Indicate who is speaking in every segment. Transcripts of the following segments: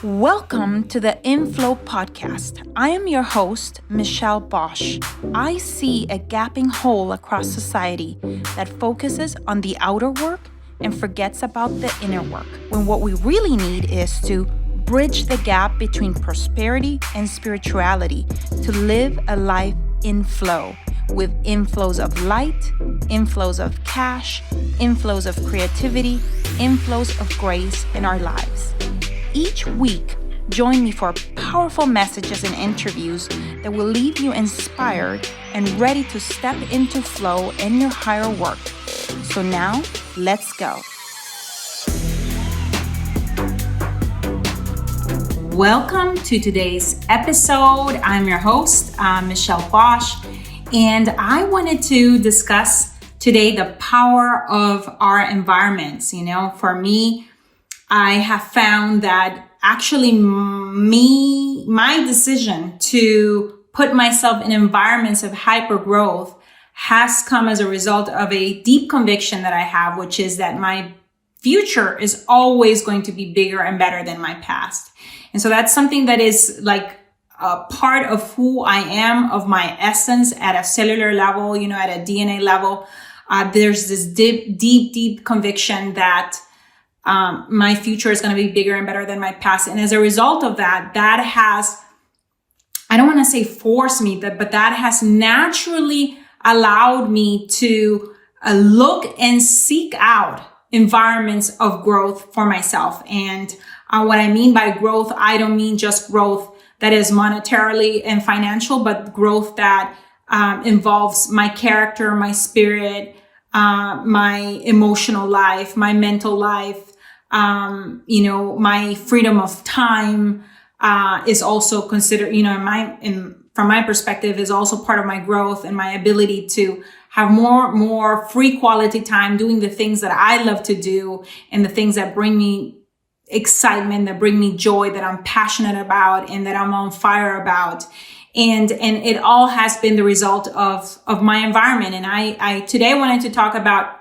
Speaker 1: Welcome to the InFlow Podcast. I am your host, Michelle Bosch. I see a gaping hole across society that focuses on the outer work and forgets about the inner work, when what we really need is to bridge the gap between prosperity and spirituality to live a life in flow, with inflows of light, inflows of cash, inflows of creativity, inflows of grace in our lives. Each week, join me for powerful messages and interviews that will leave you inspired and ready to step into flow in your higher work. So now, let's go. Welcome to today's episode. I'm your host, Michelle Bosch, and I wanted to discuss today the power of our environments. For me, I have found that actually my decision to put myself in environments of hyper growth has come as a result of a deep conviction that I have, which is that my future is always going to be bigger and better than my past. And so that's something that is like a part of who I am, of my essence at a cellular level, at a DNA level. There's this deep conviction that my future is going to be bigger and better than my past. And as a result of that has, I don't want to say forced me, but that has naturally allowed me to look and seek out environments of growth for myself. And what I mean by growth, I don't mean just growth that is monetarily and financial, but growth that involves my character, my spirit, my emotional life, my mental life. My freedom of time, is also considered, from my perspective, is also part of my growth and my ability to have more free quality time doing the things that I love to do and the things that bring me excitement, that bring me joy, that I'm passionate about and that I'm on fire about. And it all has been the result of my environment. And I today wanted to talk about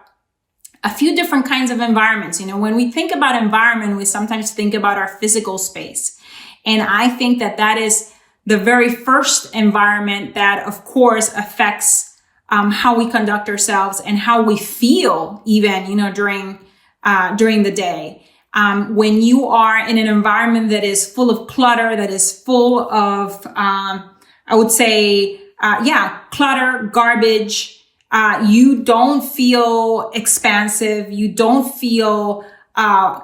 Speaker 1: a few different kinds of environments. When we think about environment, we sometimes think about our physical space. And I think that is the very first environment that, of course, affects how we conduct ourselves and how we feel even, during the day. When you are in an environment that is full of clutter, that is full of, clutter, garbage, you don't feel expansive. You don't feel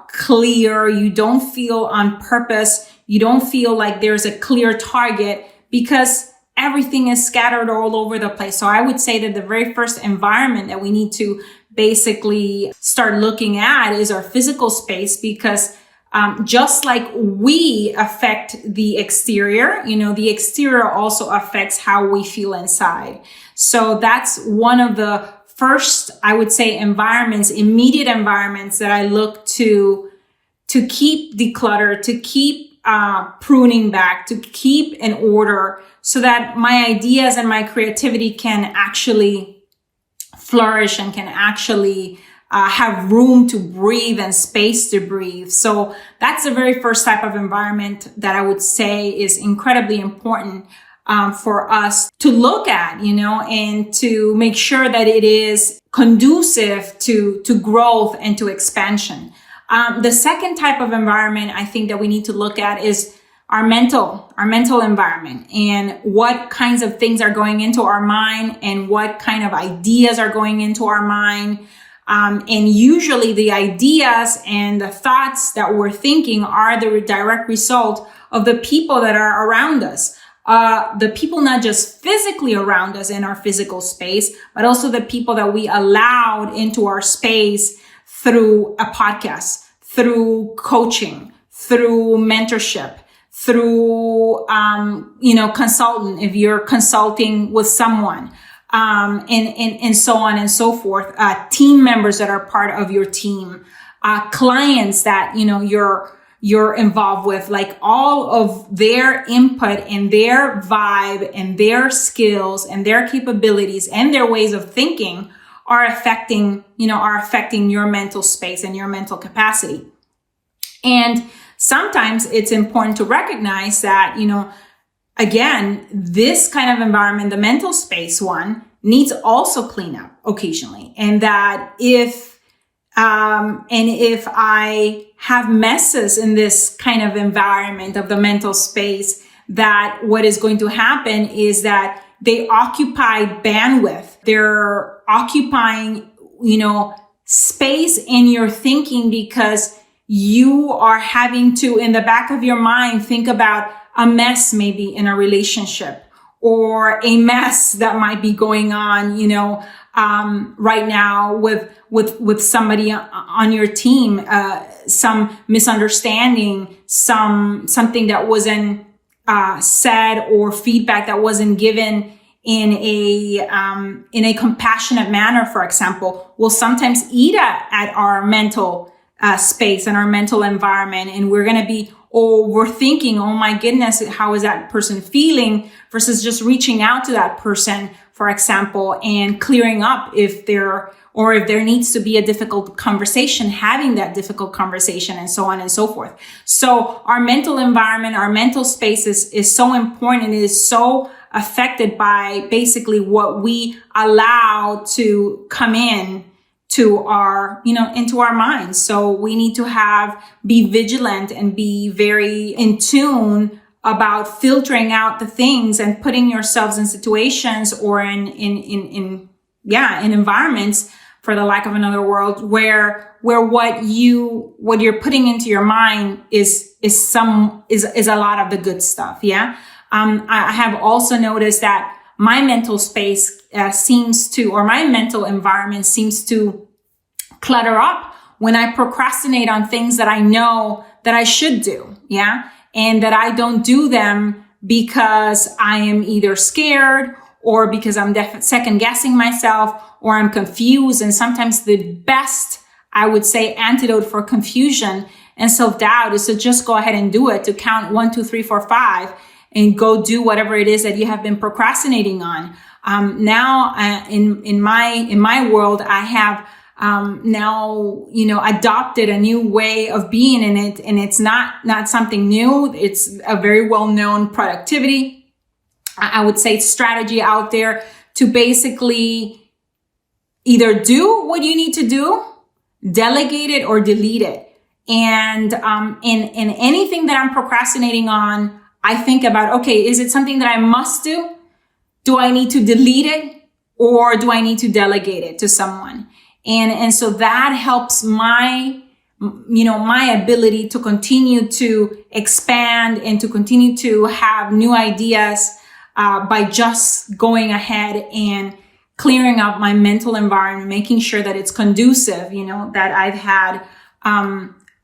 Speaker 1: clear. You don't feel on purpose. You don't feel like there's a clear target because everything is scattered all over the place. So I would say that the very first environment that we need to basically start looking at is our physical space, because just like we affect the exterior, the exterior also affects how we feel inside. So that's one of the first, I would say, immediate environments that I look to keep decluttered, to keep pruning back, to keep in order so that my ideas and my creativity can actually flourish and can actually have room to breathe and space to breathe. So that's the very first type of environment that I would say is incredibly important for us to look at, and to make sure that it is conducive to growth and to expansion. The second type of environment I think that we need to look at is our mental environment, and what kinds of things are going into our mind and what kind of ideas are going into our mind. And usually the ideas and the thoughts that we're thinking are the direct result of the people that are around us. The people not just physically around us in our physical space, but also the people that we allowed into our space through a podcast, through coaching, through mentorship, through, consultant, if you're consulting with someone, and so on and so forth, team members that are part of your team, clients that, you're involved with, like all of their input and their vibe and their skills and their capabilities and their ways of thinking are affecting your mental space and your mental capacity. And sometimes it's important to recognize that, again, this kind of environment, the mental space one, needs also cleanup occasionally. And that if I have messes in this kind of environment of the mental space, that what is going to happen is that they occupy bandwidth. They're occupying, space in your thinking, because you are having to, in the back of your mind, think about a mess maybe in a relationship, or a mess that might be going on, right now with somebody on your team, some misunderstanding, something that wasn't said, or feedback that wasn't given in a compassionate manner, for example, will sometimes eat at our mental space and our mental environment. And we're going to be overthinking, oh my goodness, how is that person feeling, versus just reaching out to that person, for example, and clearing up if there needs to be a difficult conversation, having that difficult conversation, and so on and so forth. So our mental environment, our mental space is so important. It is so affected by basically what we allow to come in to our, into our minds. So we need to be vigilant and be very in tune about filtering out the things and putting yourselves in situations or in environments, for the lack of another word, where what you're putting into your mind is a lot of the good stuff. Yeah. I have also noticed that my mental space my mental environment seems to clutter up when I procrastinate on things that I know that I should do. Yeah. And that I don't do them because I am either scared, or because I'm second guessing myself, or I'm confused. And sometimes the best, I would say, antidote for confusion and self-doubt is to just go ahead and do it, to count 1, 2, 3, 4, 5, and go do whatever it is that you have been procrastinating on. Now, in my world, I have now, adopted a new way of being in it. And it's not something new. It's a very well-known productivity, I would say, strategy out there to basically either do what you need to do, delegate it, or delete it. And in anything that I'm procrastinating on, I think about, okay, is it something that I must do? Do I need to delete it, or do I need to delegate it to someone? And so that helps my ability to continue to expand and to continue to have new ideas, by just going ahead and clearing up my mental environment, making sure that it's conducive, that I've had,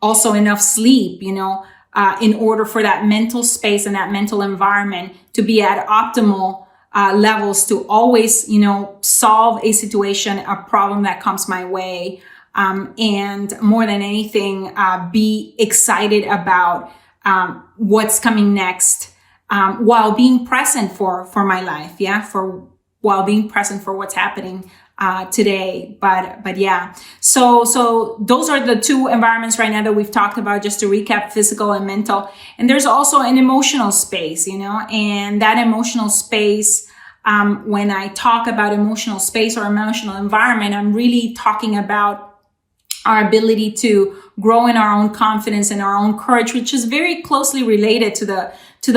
Speaker 1: also enough sleep, in order for that mental space and that mental environment to be at optimal levels, to always, solve a situation, a problem that comes my way. And more than anything, be excited about what's coming next, while being present for my life. Yeah. While being present for what's happening today. But yeah. So those are the two environments right now that we've talked about, just to recap: physical and mental. And there's also an emotional space, and that emotional space, when I talk about emotional space or emotional environment, I'm really talking about our ability to grow in our own confidence and our own courage, which is very closely related to the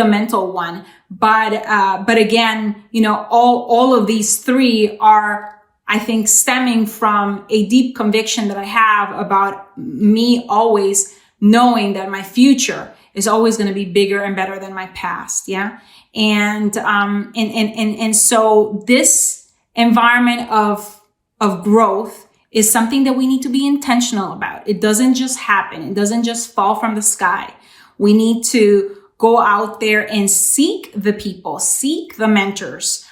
Speaker 1: mental one. But again, all of these three are, I think, stemming from a deep conviction that I have about me always knowing that my future is always going to be bigger and better than my past. Yeah. And so this environment of growth is something that we need to be intentional about. It doesn't just happen. It doesn't just fall from the sky. We need to go out there and seek the people, seek the mentors,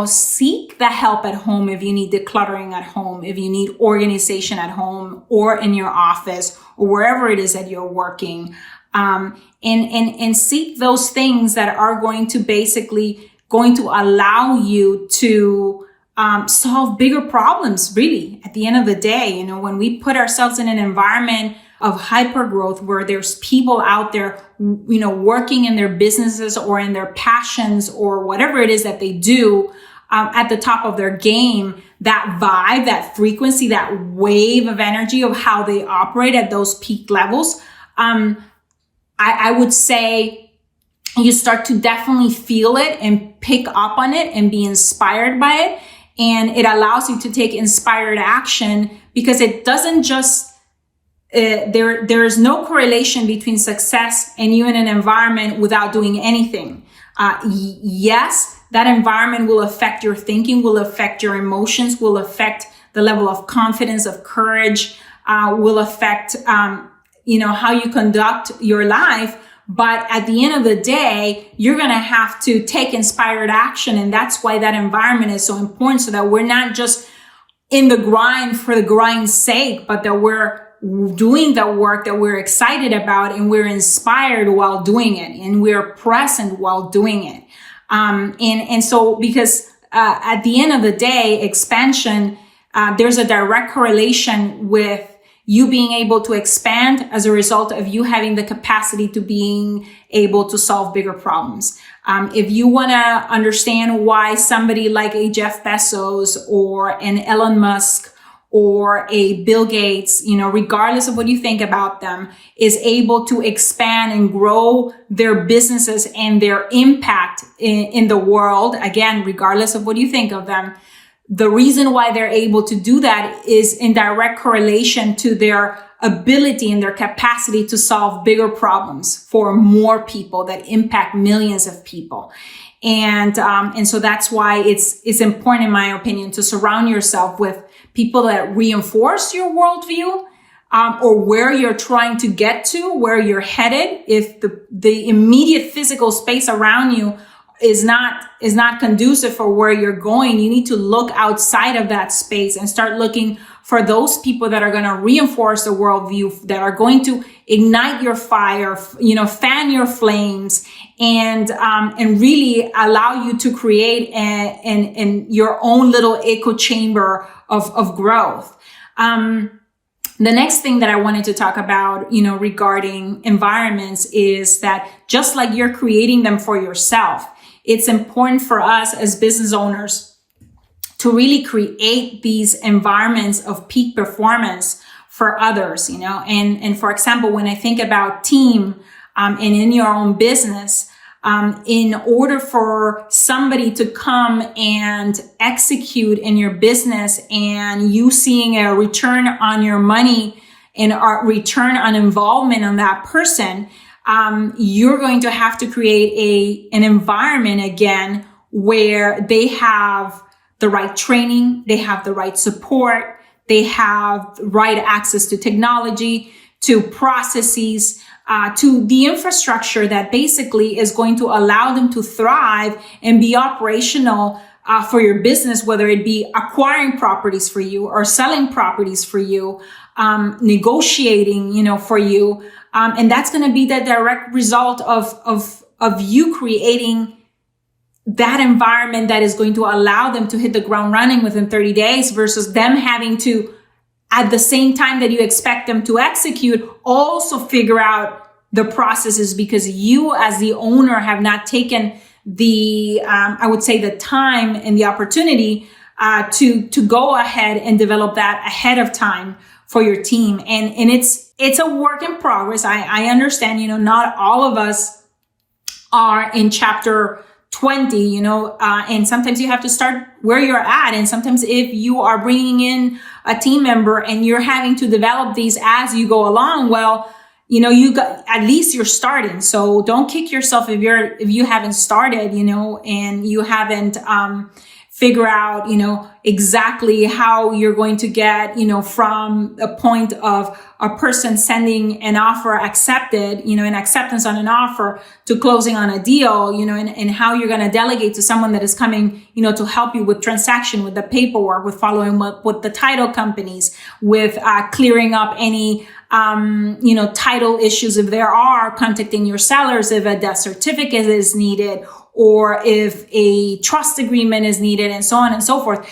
Speaker 1: seek the help at home if you need decluttering at home, if you need organization at home or in your office or wherever it is that you're working. And seek those things that are going to allow you to solve bigger problems, really, at the end of the day. When we put ourselves in an environment of hyper growth, where there's people out there, working in their businesses or in their passions or whatever it is that they do, at the top of their game, that vibe, that frequency, that wave of energy of how they operate at those peak levels, I would say you start to definitely feel it and pick up on it and be inspired by it. And it allows you to take inspired action, because it doesn't just, there is no correlation between success and you in an environment without doing anything. Yes, that environment will affect your thinking, will affect your emotions, will affect the level of confidence, of courage, will affect, how you conduct your life. But at the end of the day, you're going to have to take inspired action. And that's why that environment is so important, so that we're not just in the grind for the grind's sake, but that we're doing the work that we're excited about, and we're inspired while doing it, and we're present while doing it. And so because at the end of the day, expansion, there's a direct correlation with you being able to expand as a result of you having the capacity to being able to solve bigger problems. If you want to understand why somebody like a Jeff Bezos or an Elon Musk or a Bill Gates, regardless of what you think about them, is able to expand and grow their businesses and their impact in the world, again, regardless of what you think of them, the reason why they're able to do that is in direct correlation to their ability and their capacity to solve bigger problems for more people that impact millions of people. And so that's why it's important, in my opinion, to surround yourself with people that reinforce your worldview, or where you're trying to get to, where you're headed. If the immediate physical space around you is not conducive for where you're going, you need to look outside of that space and start looking for those people that are going to reinforce the worldview, that are going to ignite your fire, fan your flames, and really allow you to create your own little echo chamber of growth. The next thing that I wanted to talk about, regarding environments, is that just like you're creating them for yourself, it's important for us as business owners to really create these environments of peak performance for others, and for example, when I think about team, and in your own business, in order for somebody to come and execute in your business and you seeing a return on your money and a return on involvement on that person, you're going to have to create an environment again where they have the right training, they have the right support, they have the right access to technology, to processes, to the infrastructure that basically is going to allow them to thrive and be operational for your business, whether it be acquiring properties for you or selling properties for you, negotiating, for you. And that's going to be the direct result of you creating that environment that is going to allow them to hit the ground running within 30 days versus them having to, at the same time that you expect them to execute, also figure out the processes, because you as the owner have not taken the, I would say, the time and the opportunity to go ahead and develop that ahead of time for your team. And it's a work in progress. I understand, not all of us are in chapter 20, and sometimes you have to start where you're at. And sometimes if you are bringing in a team member and you're having to develop these as you go along, well, you got, at least you're starting. So don't kick yourself if you haven't started, and you haven't, figure out, exactly how you're going to get, from a point of a person sending an offer accepted, an acceptance on an offer, to closing on a deal, and how you're going to delegate to someone that is coming, to help you with transaction, with the paperwork, with following up with the title companies, with clearing up any title issues, if there are, contacting your sellers, if a death certificate is needed, or if a trust agreement is needed, and so on and so forth.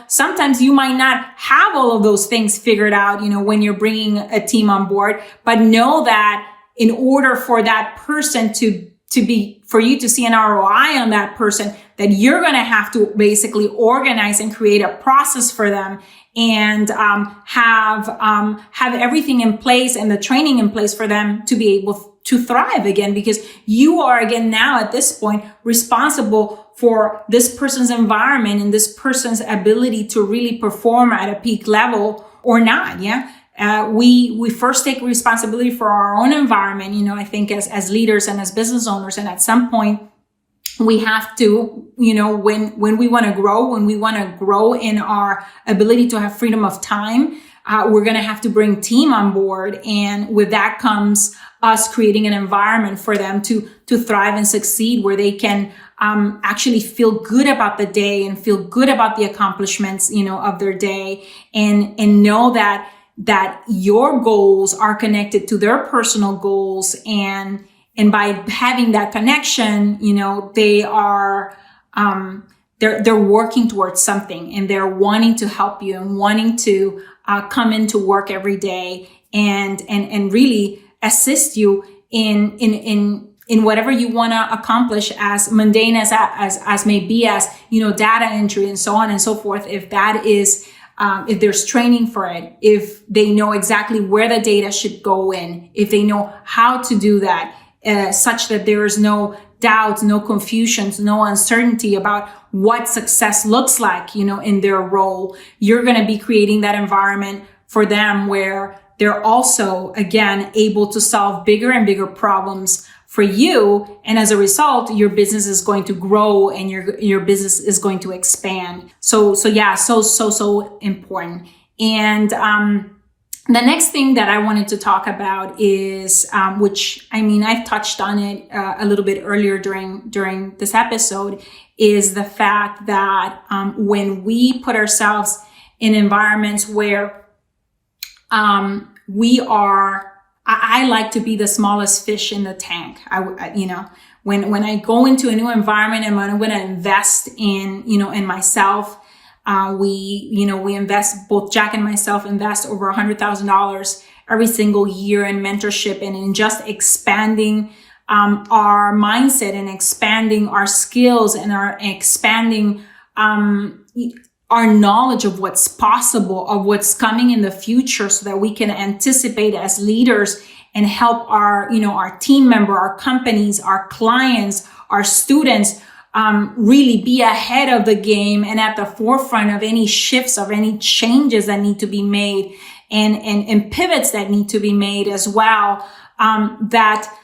Speaker 1: Sometimes you might not have all of those things figured out, when you're bringing a team on board, but know that in order for that person for you to see an ROI on that person, that you're going to have to basically organize and create a process for them, and have everything in place and the training in place for them to be able to thrive again, because you are again now at this point responsible for this person's environment and this person's ability to really perform at a peak level or not. We first take responsibility for our own environment, I think as leaders and as business owners. And at some point we have to, when we want to grow in our ability to have freedom of time, we're going to have to bring team on board. And with that comes us creating an environment for them to thrive and succeed, where they can actually feel good about the day and feel good about the accomplishments, of their day, and know that your goals are connected to their personal goals. And by having that connection, they are, they're working towards something, and they're wanting to help you and wanting to come into work every day and really assist you in whatever you want to accomplish, as mundane as may be, as data entry and so on and so forth. If that is if there's training for it, if they know exactly where the data should go in, if they know how to do that, such that there is no doubts, no confusions, no uncertainty about what success looks like, in their role, you're going to be creating that environment for them where they're also, again, able to solve bigger and bigger problems for you. And as a result, your business is going to grow and your business is going to expand. So important. And, the next thing that I wanted to talk about is, which I've touched on it a little bit earlier during this episode, is the fact that when we put ourselves in environments where I like to be the smallest fish in the tank. When I go into a new environment and when I'm going to invest in myself. We invest, both Jack and myself invest over $100,000 every single year in mentorship and in just expanding our mindset and expanding our skills and expanding our knowledge of what's possible, of what's coming in the future, so that we can anticipate as leaders and help our team member, our companies, our clients, our students really be ahead of the game and at the forefront of any shifts, of any changes that need to be made, and pivots that need to be made as well. That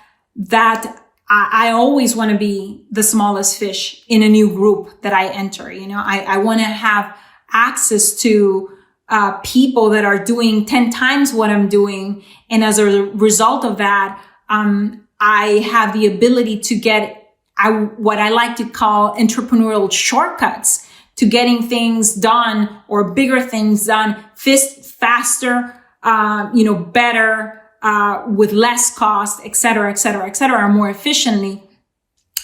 Speaker 1: I always want to be the smallest fish in a new group that I enter. I want to have access to people that are doing 10 times what I'm doing. And as a result of that, I have the ability to get what I like to call entrepreneurial shortcuts to getting things done, or bigger things done faster, better, with less cost, et cetera, more efficiently,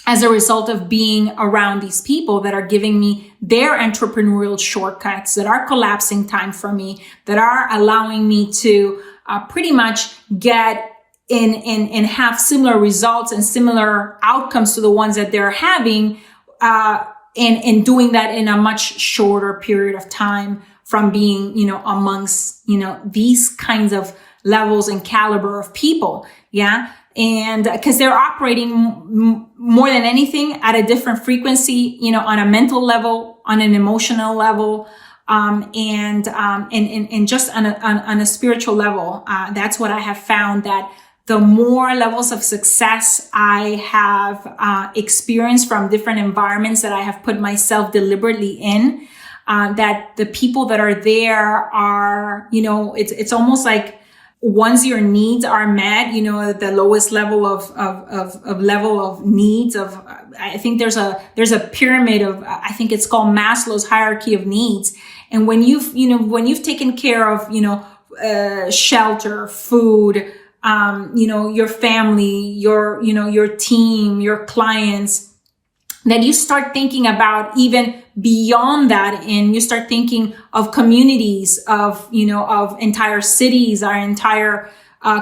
Speaker 1: as a result of being around these people that are giving me their entrepreneurial shortcuts, that are collapsing time for me, that are allowing me to pretty much get and have similar results and similar outcomes to the ones that they're having, and doing that in a much shorter period of time from being, amongst, these kinds of levels and caliber of people. Yeah. And because they're operating more than anything at a different frequency, on a mental level, on an emotional level, and just on a spiritual level. That's what I have found, that the more levels of success I have experienced from different environments that I have put myself deliberately in, that the people that are there are, it's almost like once your needs are met, the lowest level of level of needs of, I think there's a pyramid of, I think it's called Maslow's hierarchy of needs. And when you've taken care of, shelter, food, your family, your team, your clients, that you start thinking about even beyond that, and you start thinking of communities, of entire cities, our entire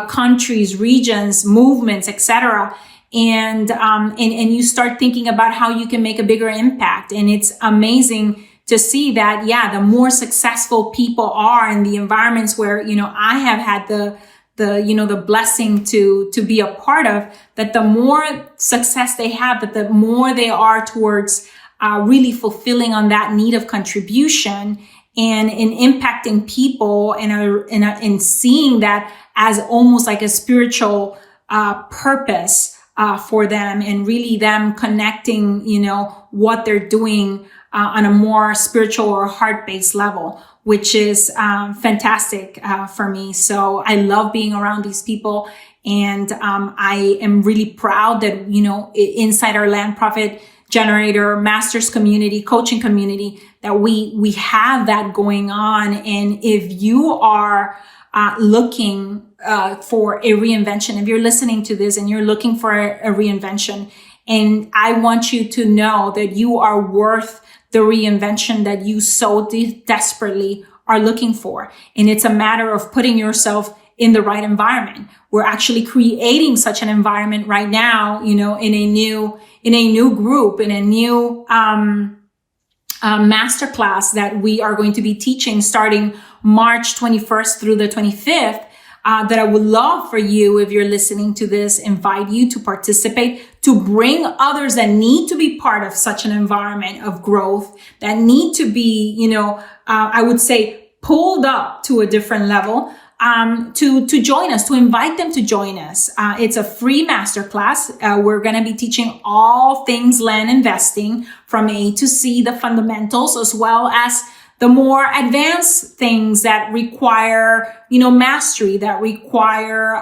Speaker 1: countries, regions, movements, etc. And you start thinking about how you can make a bigger impact. And it's amazing to see that, the more successful people are in the environments where, I have had the blessing to be a part of, that the more success they have, that the more they are towards really fulfilling on that need of contribution and in impacting people and seeing that as almost like a spiritual purpose for them, and really them connecting, what they're doing on a more spiritual or heart-based level, which is fantastic for me. So I love being around these people. And I am really proud that, inside our Land Profit Generator Masters community, coaching community, that we have that going on. And if you are looking for a reinvention, if you're listening to this and you're looking for a reinvention, and I want you to know that you are worth the reinvention that you so desperately are looking for. And it's a matter of putting yourself in the right environment. We're actually creating such an environment right now, in a new group, in a new masterclass that we are going to be teaching starting March 21st through the 25th. That I would love for you, if you're listening to this, invite you to participate, to bring others that need to be part of such an environment of growth, that need to be, I would say, pulled up to a different level, to join us, to invite them to join us. It's a free masterclass. We're going to be teaching all things land investing from A to C, the fundamentals, as well as the more advanced things that require, mastery, that require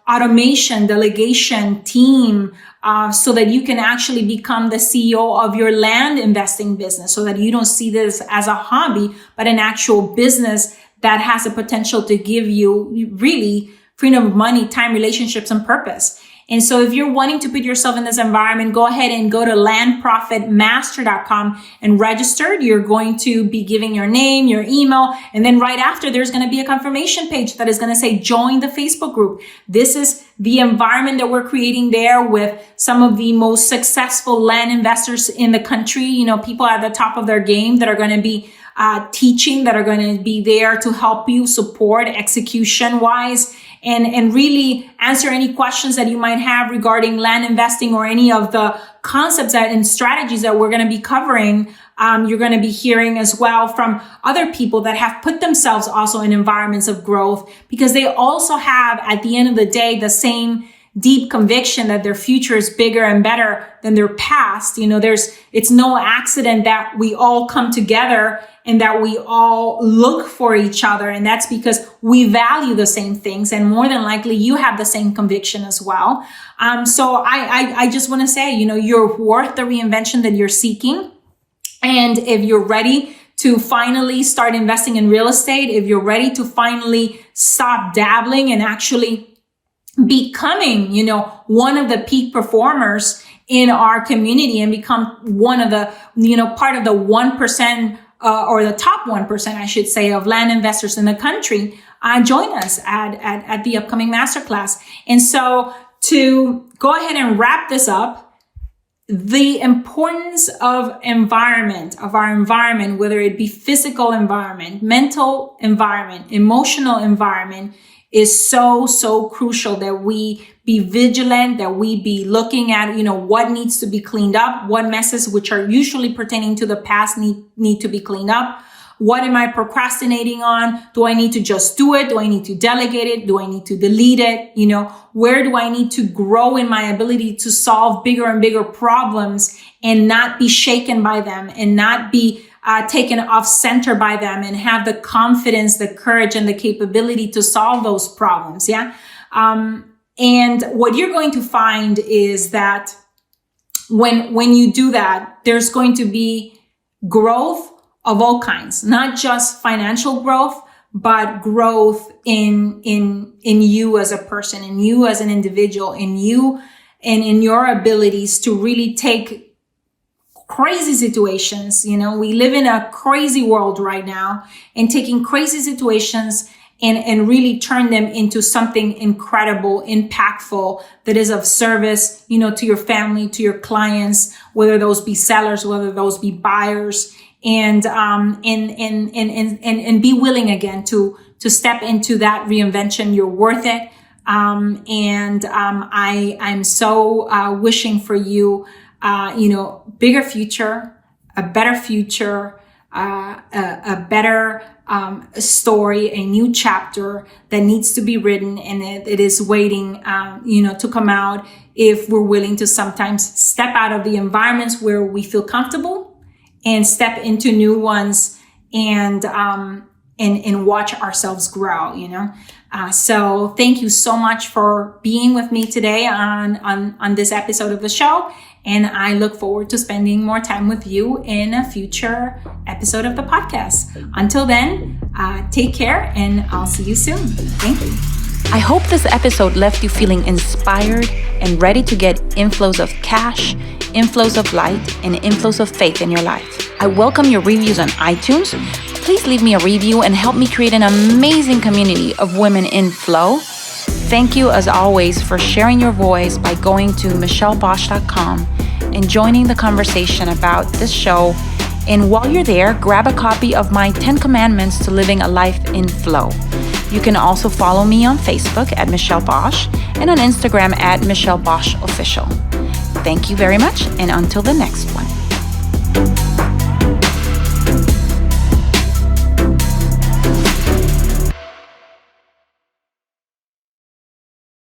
Speaker 1: automation, delegation, team, so that you can actually become the CEO of your land investing business, so that you don't see this as a hobby, but an actual business that has the potential to give you really freedom of money, time, relationships, and purpose. And so if you're wanting to put yourself in this environment, go ahead and go to landprofitmaster.com and register. You're going to be giving your name, your email, and then right after there's going to be a confirmation page that is going to say join the Facebook group. This is the environment that we're creating there with some of the most successful land investors in the country, people at the top of their game that are going to be teaching, that are going to be there to help you support execution wise, and really answer any questions that you might have regarding land investing or any of the concepts and strategies that we're going to be covering. You're going to be hearing as well from other people that have put themselves also in environments of growth, because they also have, at the end of the day, the same deep conviction that their future is bigger and better than their past. It's no accident that we all come together and that we all look for each other. And that's because we value the same things. And more than likely, you have the same conviction as well. So I just want to say, you're worth the reinvention that you're seeking. And if you're ready to finally start investing in real estate, if you're ready to finally stop dabbling and actually becoming, one of the peak performers in our community and become one of the, part of the 1%, or the top 1%, I should say, of land investors in the country, join us at the upcoming masterclass. And so to go ahead and wrap this up, the importance of our environment, whether it be physical environment, mental environment, emotional environment, is so crucial that we be vigilant, that we be looking at, what needs to be cleaned up, what messes, which are usually pertaining to the past, need to be cleaned up. What am I procrastinating on? Do I need to just do it? Do I need to delegate it? Do I need to delete it? Where do I need to grow in my ability to solve bigger and bigger problems and not be shaken by them and not be taken off center by them, and have the confidence, the courage, and the capability to solve those problems. Yeah. And what you're going to find is that when you do that, there's going to be growth of all kinds, not just financial growth, but growth in you as a person, in you as an individual, in you and in your abilities to really take crazy situations. We live in a crazy world right now, and taking crazy situations and really turn them into something incredible, impactful, that is of service, to your family, to your clients, whether those be sellers, whether those be buyers, and be willing again to step into that reinvention. You're worth it. I'm so wishing for you, bigger future, a better future, a better story, a new chapter that needs to be written, and it is waiting, to come out, if we're willing to sometimes step out of the environments where we feel comfortable and step into new ones, and watch ourselves grow. So thank you so much for being with me today on this episode of the show. And I look forward to spending more time with you in a future episode of the podcast. Until then, take care, and I'll see you soon. Thank you.
Speaker 2: I hope this episode left you feeling inspired and ready to get inflows of cash, inflows of light, and inflows of faith in your life. I welcome your reviews on iTunes. Please leave me a review and help me create an amazing community of women in flow. Thank you, as always, for sharing your voice by going to michellebosch.com and joining the conversation about this show. And while you're there, grab a copy of my 10 Commandments to Living a Life in Flow. You can also follow me on Facebook at Michelle Bosch and on Instagram at Michelle Bosch Official. Thank you very much, and until the next one.